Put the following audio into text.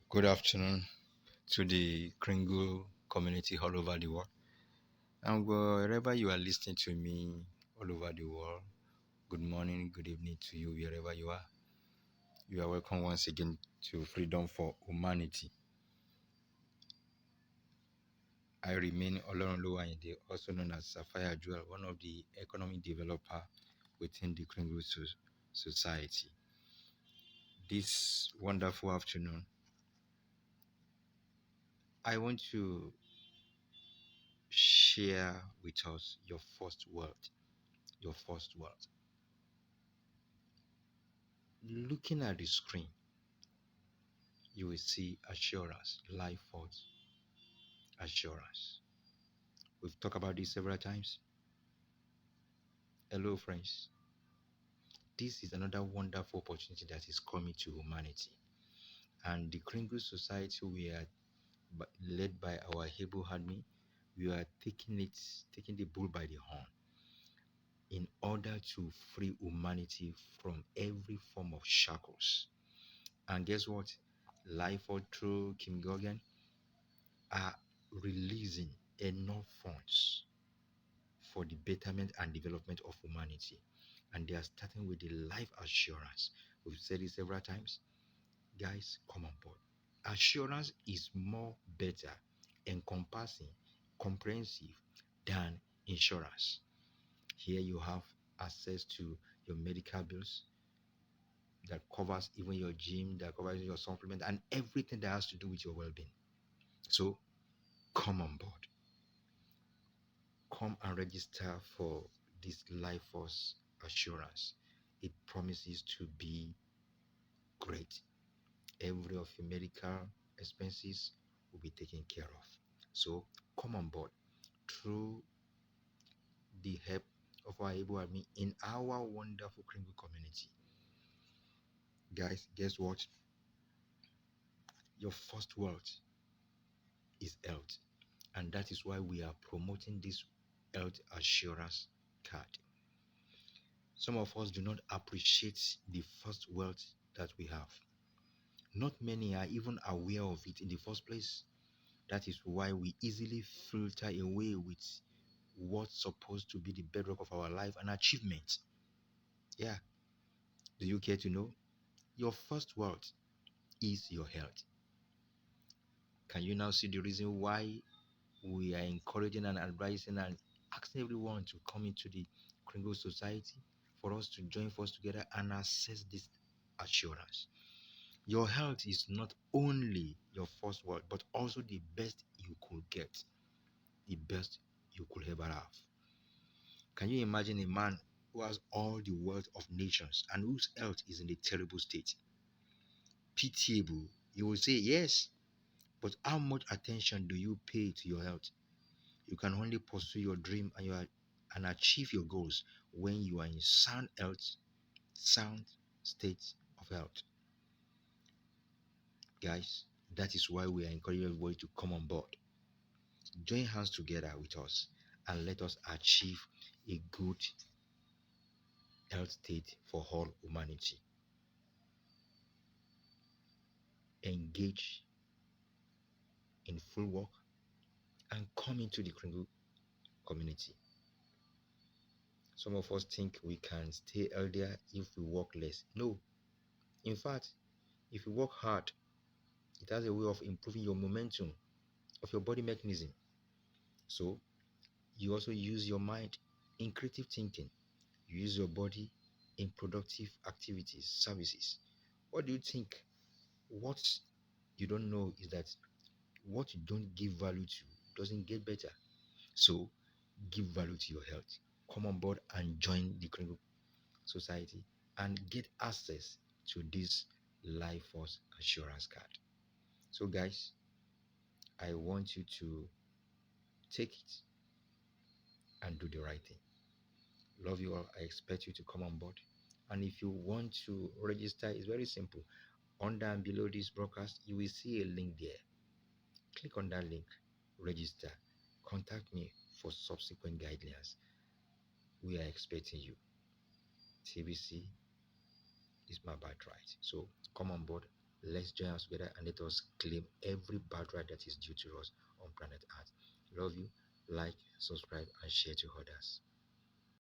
Good afternoon to the Kringle community all over the world. And wherever you are listening to me all over the world, good morning, good evening to you wherever you are. You are welcome once again to Freedom for Humanity. I remain Olorunlowo Ayinde, also known as Sapphire Jewel, one of the economic developer within the Kringle Society. This wonderful afternoon, I want to share with us your first word. Your first word. Looking at the screen, you will see assurance, life force assurance. We've talked about this several times. Hello, friends. This is another wonderful opportunity that is coming to humanity. And the Kringle Society, we are led by our able admin. We are taking the bull by the horn in order to free humanity from every form of shackles. And guess what? Life Force through Kim Gogan are releasing enough funds for the betterment and development of humanity. And they are starting with the life assurance. We've said it several times. Guys, come on board. Assurance is more better, encompassing, comprehensive than insurance. Here you have access to your medical bills that covers even your gym, that covers your supplement, and everything that has to do with your well-being. So come on board. Come and register for this life force assurance. It promises to be great. Every of your medical expenses will be taken care of. So come on board through the help of our able admin in our wonderful Kringle community. Guys, guess what? Your first word is health. And that is why we are promoting this health assurance card. Some of us do not appreciate the first wealth that we have. Not many are even aware of it in the first place. That is why we easily filter away with what's supposed to be the bedrock of our life and achievement. Yeah. Do you care to know? Your first wealth is your health. Can you now see the reason why we are encouraging and advising and asking everyone to come into the Kringle Society for us to join forces together and access this assurance? Your health is not only your first word, but also the best you could get, the best you could ever have. Can you imagine a man who has all the wealth of nations and whose health is in a terrible state? Pitiable. You will say, yes, but how much attention do you pay to your health? You can only pursue your dream and achieve your goals when you are in sound health, sound state of health. Guys, that is why we are encouraging everybody to come on board. Join hands together with us and let us achieve a good health state for all humanity. Engage in full work and come into the Kringle community. Some of us think we can stay healthier if we work less. No. In fact, if you work hard, it has a way of improving your momentum of your body mechanism. So you also use your mind in creative thinking. You use your body in productive activities, services. What do you think? What you don't know is that what you don't give value to doesn't get better. So give value to your health. Come on board and join the Kringle Society and get access to this life force assurance card. So guys, I want you to take it and do the right thing. Love you all. I expect you to come on board. And if you want to register, it's very simple. Under and below this broadcast, you will see a link there. Click on that link, register, contact me for subsequent guidelines. We are expecting you. TBC is my birthright. So come on board. Let's join us together and let us claim every birthright that is due to us on planet Earth. Love you. Like, subscribe, and share to others.